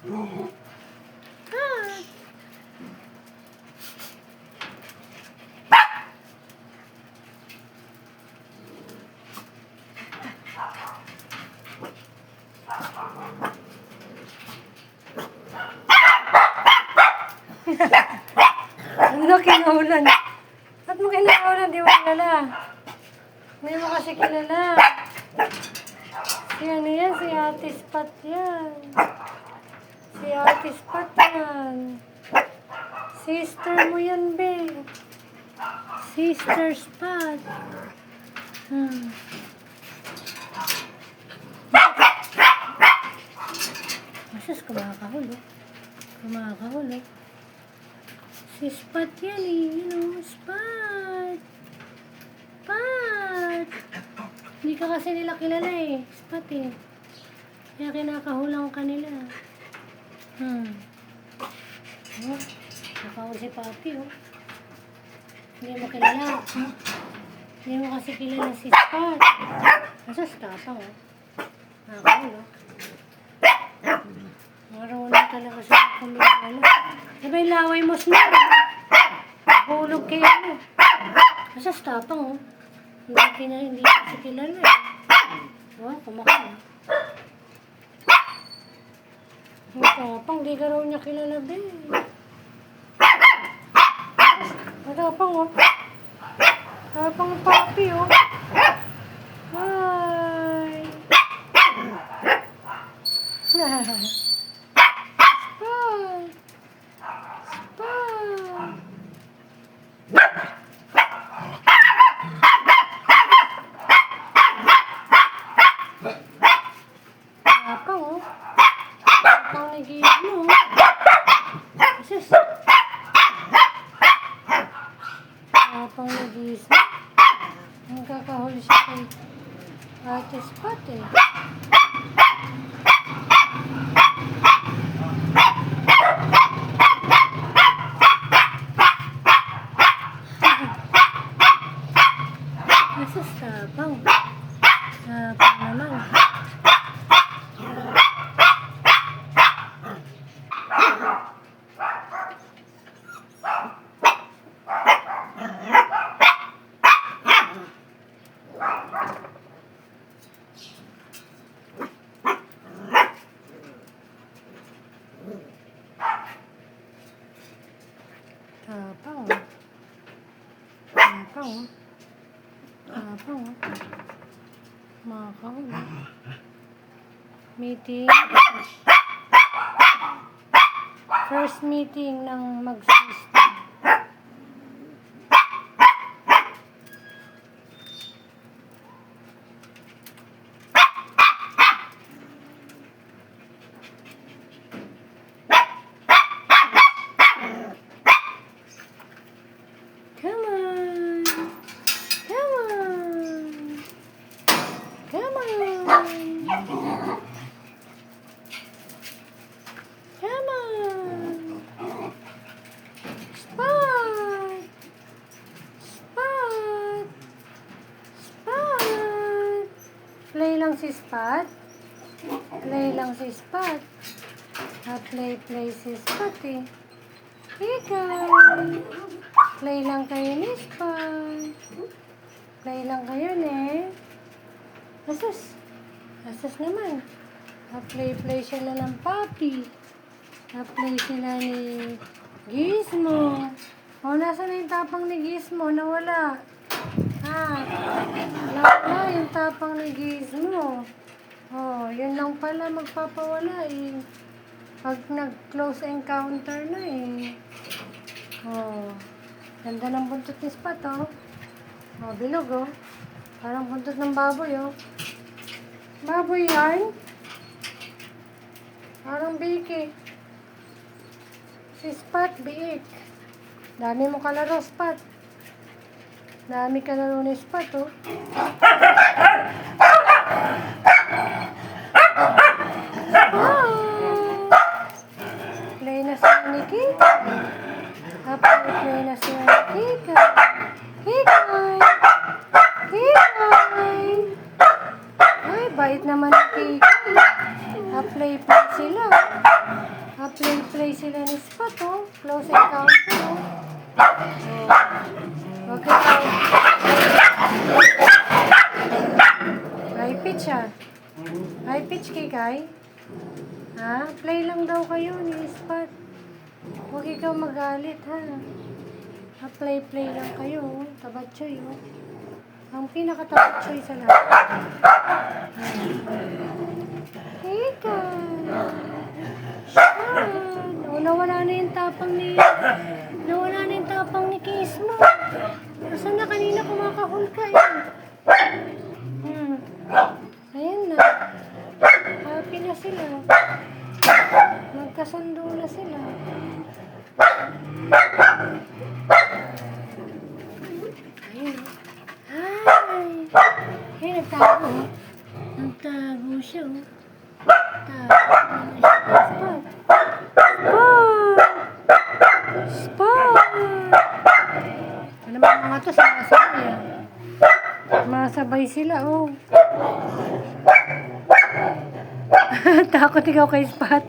Ah. Ano kinaulan? Ba't mo kinaulan? Di mo kilala. Hindi mo kasi kilala. Si ano yan? Si Ate Spot yan. Si Ate Spot yan. Sister mo yan, be. Sister Spot. Masyas, kumakahulog. Kumakahulog. Si Spot yan eh. You know, Spot. Spot. Hindi ka kasi nila kilala eh. Spot eh. Kaya kinakahulang ka nila. Oh, nakawal si Papi oh. Hindi mo kilala. Hindi mo kasi kilala si Spot. Masas tapang oh. Nakawal oh. Marunong talaga siya kumilala. Diba yung laway mo sila? Hulog kayo mo. Masas tapang oh. Hindi kasi kilala eh. Oh, kumakain. Ang tapang, di ka raw niya kilala be. Matapang oh. Tapang ang Papi oh. Hi. Spot. Spot. Tapang oh. Tapang nag-iib mo oh. Asus. Tapang nag-iib mo. Magkakahuli siya kay Ate Spot eh. Asus, tapang. Tapang naman. Tapang. Tapang. Tapang. Makakahuli. Meeting. First meeting ng mag-system. Come on. Come on. Come on. Come on. Spot. Spot. Spot. Play lang si Spot. Play lang si Spot. Play si Spot eh. Ikaw. Play lang kayo ni Spot. Play lang kayo eh. Asus. Asus naman. Play sila ng Papi. Play sila ni Gizmo. O, nasa na yung tapang ni Gizmo? Nawala. Nawala yung tapang ni Gizmo. Oh, yun lang pala magpapawala eh. Pag nag-close encounter na eh. Oh, ganda ng buntot ni Spot oh. Oh, bilog oh. Parang buntot ng baboy oh. Baboy yan. Parang biki. Si Spot, biik. Dami mo kalaro, Spot. Dami kalaro ni Spot oh. Play na si Nikita. Play na si Nikita. Kikay. Kikay. Ay, bait naman ni Kikay. Play play sila. Play sila ni Spot, oh. Close encounter, oh. Huwag ikaw. High pitch, ah. High pitch, Kikay. Ha? Play lang daw kayo ni Spot. Huwag ikaw magalit, ha. Play lang kayo, oh. Tabatsoy, oh. Ang pinakatabatsoy sa lahat. Kikay. Oh, nawala na yung tapang ni Kiss mo. Asan na kanina kumakahol ka eh. Ayan na. Happy na sila. Magkasundo na sila. Ayun. Hi! Hey, nagtago. Nagtago siya, oh. Spot! Ano ba mga to? Sumasabay, ah. Masabay sila, oh. Takot ikaw kay Spot.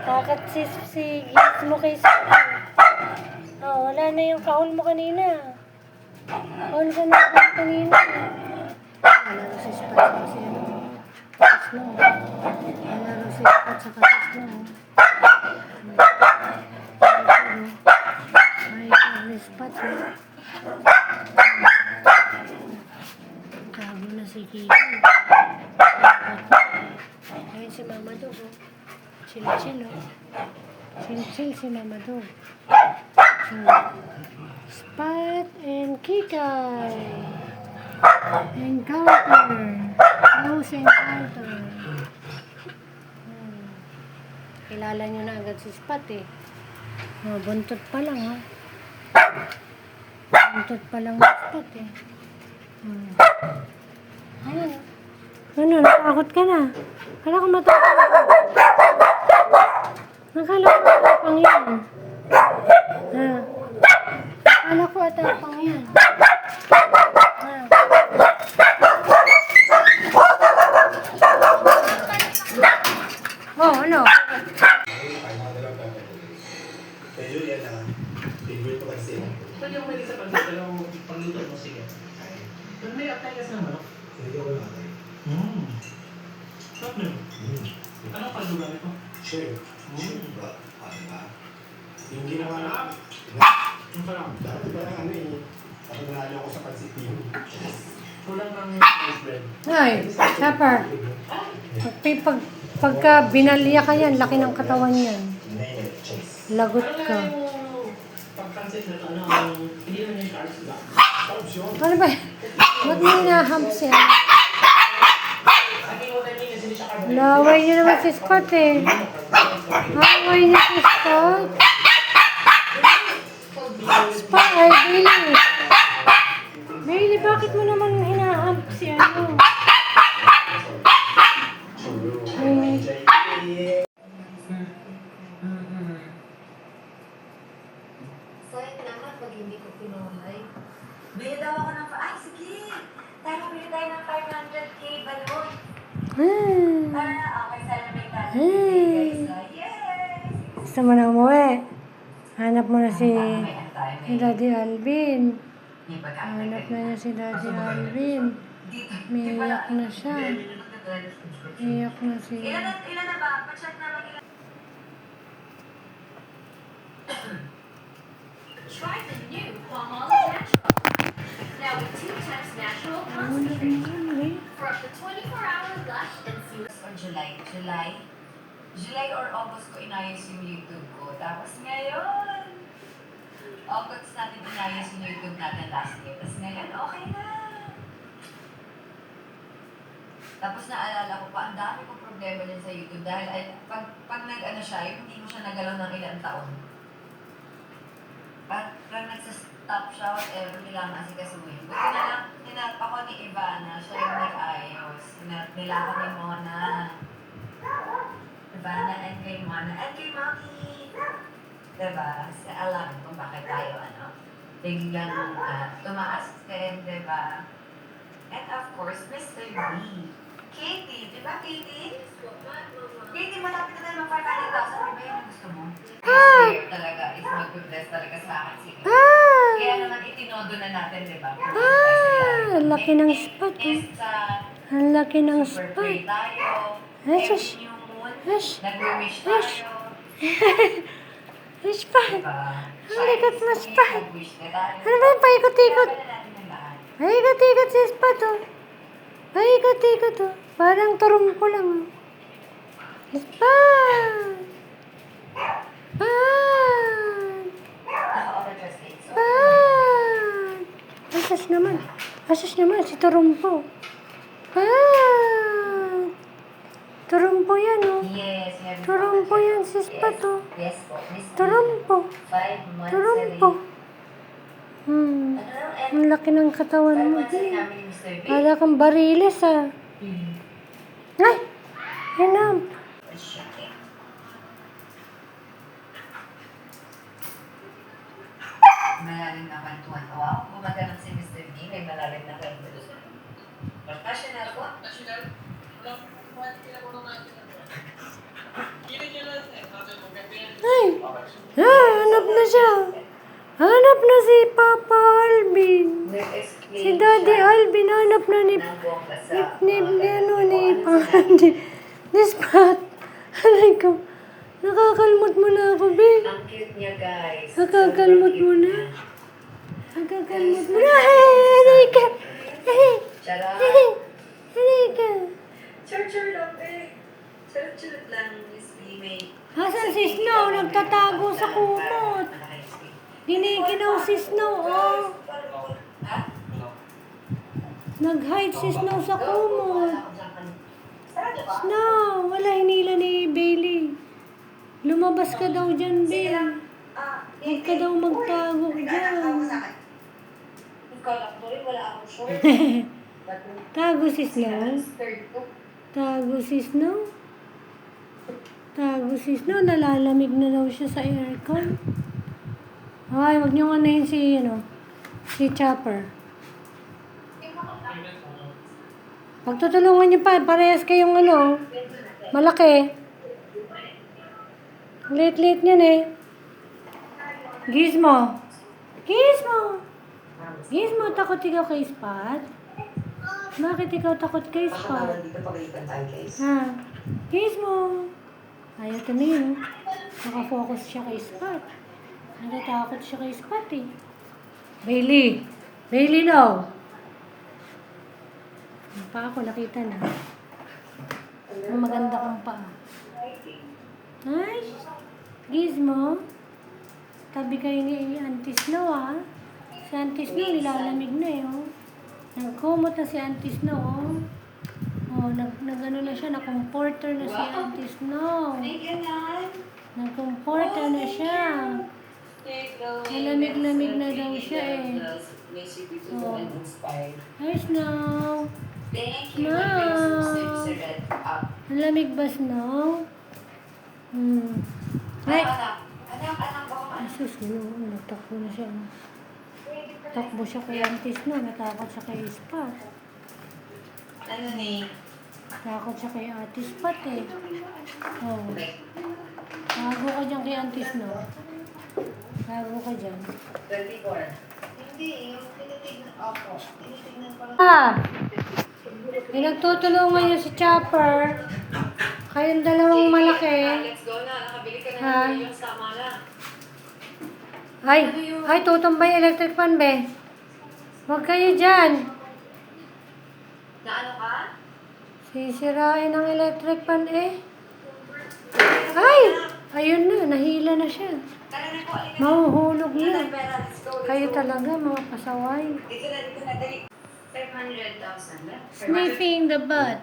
Takot si Gis mo kay Spot. Oh, wala na yung kahol mo kanina. Kahol ka na kanina. Wala na si Spot kasi ano. Snow. Nalaro si Spot sa kasi Snow. Ay, may Spot. Tago na si Kiki. Ayun si Mama Dog. Chill-chill. Chill-chill si Mama Dog. Spot and Kikay. Encounter. Close encounter. Kilala nyo na agad si Spot eh. Oh, buntot pa lang ha. Buntot pa lang si Spot eh. Ayun. Ano, natakot ka na. Kala ko matakot. Nakala ko atapang yan. Ha. Kala ko atapang yan. Oh, ano? Medyo yan na. Favorite ko kasi. Pwede ako may isa pagluto mo sige. Pero may atay ka sa manok. Hindi ko lang. Stop na. Anong paglugan ito? Sure. Ba? Yung ginawa na. Yung parang Dati pa lang ano eh. Ako nanalo ako sa pansitin. kulang ng rice bread. Ay, Chopper. Pagka binalya ka yan, laki ng katawan yan. Lagot ka. Pagpansin na ito, hindi naman yung carbs ba? Ano ba? Ba't may hinahumps yan? Laway niyo naman si Scott eh. Laway niyo si Scott. Scott, ay Bailey. Bailey, bakit mo naman hinahump si ano? Sayang naman pag hindi ko pinuhay. Bili daw ako ng ay sige! Tayo bili tayo ng 500k balon. Para okay, sana may guys. Yes! Gusto mo na umuwi? Hanap mo na si Daddy Alvin. Hanap na niya si Daddy Alvin. Umiiyak na siya. Umiiyak na si... Ilan na ba? Pa-check na lang ilan. Try the new Palmolive Natural. Now with 2 times natural concentrate for up to 24-hour lush and smooth. Or July or August ko inayos yung YouTube ko. Tapos ngayon, August natin inayos yung YouTube natin last year. Tapos ngayon, okay na. Tapos naalala ko pa, ang dami kong problema din sa YouTube dahil pag nag-ano siya, yung hindi mo siya nagalaw ng ilang taon. Pag nagsastop siya, whatever, kailangan asikasuhin. Buti na lang, hinarap ako ni Ivana, siya yung nag-ayos. Nilakot ni Mona. Ivana and kay Mona and kay Mami. Diba? Kasi alam kung bakit tayo, biglang tumaas din, diba? And of course, Mr. B. Katie, di ba Katie? Katie, malapit na tayo mag 500,000. Ano ba yun ang gusto mo? Ah! This year talaga is mag-bless talaga sa akin. Sige. Ah! Kaya naman itinodo na natin, di ba? Ah! Ang laki ng spot, oh. Next sa Ang laki ng Super spot. Pray tayo. Ay, Every sus. new moon, Hush. nag-wish Hush. tayo. Spot. Diba? Ang likat na spot. Nag-wish na tayo. Ano ba yung paikot-ikot? Kaya natin ang lahat. Paikot-ikot si spot, oh. Paikot-ikot, oh. Parang turumpo lang, oh. Spot! Spot! Naka-overtranslate. So, Spot! Asas naman. Asas naman, si turumpo. Spot! Turumpo yan, oh. yes, we have Turumpo yan si spot, oh. Yes po. Miss Turumpo. 5 months Turumpo. Ano lang, and Ang laki ng katawan 5 mo, months din. namin ni Mr. B. Para kang bariles, ah. Ay! Hinam. Shocking. Malalim na kwentuhan. Wow, gumagano'n si Mr. B. May malalim na kwentuhan. Professional po. Ay! Ah, hanap na siya. Hanap na si Papa Alvin. Si Daddy Alvin, hanap na ni ni Spot. Aray ko. Nakakalmot mo na ako, Be. Ang cute niya, guys. Nakakalmot mo na. Nakakalmot mo na. Ay, aray ka. Ay, Charot. ay, aray ka. Chur-chur lang, eh. Chur-chur lang, Miss B. May... Asan si Snow? Nagtatago sa kumot. Ginikinaw si Snow, oh. Ha? Nag-hide si Snow sa kumot. Snow, wala hinila ni Bailey. Lumabas ka daw dyan, Bill. Huwag ka daw magtago dyan. Ikaw lang, Dory, wala akong short. Tago si Snow. Third ko. Tago si Snow. Tago si Snow. Nalalamig na daw siya sa aircon. Ay, wag niyo ano yun si Chopper. Pagtutulungan niyo pa, parehas kayong malaki. Late niyan eh. Gizmo. Gizmo, takot ikaw kay Spot? Bakit ikaw takot kay Spot? Dito pagalitan tayo, guys. Ha? Gizmo. Ayaw tumingin. Nakafocus siya kay Spot. Natatakot siya kay Spot eh. Bailey no. Ang paa ko nakita na. Ang maganda kong paa. Ay, Gizmo. Tabi kayo ni Auntie Snow, ah. Si Auntie Snow nilalamig na eh, oh. Nagkumot na si Auntie Snow, oh. Oh, nag-ano na siya, na-comforter na si Auntie Snow. May ganan. Nag-comforter na siya. Malamig-lamig na daw siya eh. May beautiful and inspired. Hi, Snow. Thank you. No. Mr. Red up. Ang lamig ba, Snow? Ay! Anak, baka Ay, sus, nagtakbo na siya. Takbo siya kay Auntie Snow. Natakot siya kay Spot. ano ni? Takot siya kay Ate Spot eh. Oh. Tago ka dyan kay Auntie Snow. Tago ka dyan. 24. Hindi, yung tinitignan ako. Tinitignan ko lang. Ah! Pinagtutulungan niyo si Chopper. Kayong dalawang malaki. Let's go na. Nakabili ka na Ha? ng millions. Tama na. Ay, tutumbay electric fan, be. Huwag kayo dyan. Na ano ka? Sisirain ang electric fan, eh. Ay! Ayun na, nahila na siya. Tara na po. Alika na. Mahuhulog Dito na. na pera. Let's go. Kayo talaga, mga pasaway. Dito na. Dali. 500,000 na. Sniffing the butt.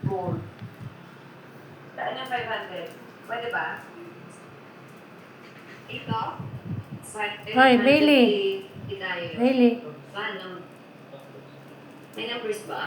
More. Saan yung 500? Pwede ba? Ito? Hoy, Bailey. Itayo. Bailey. Paano? May numbers ba?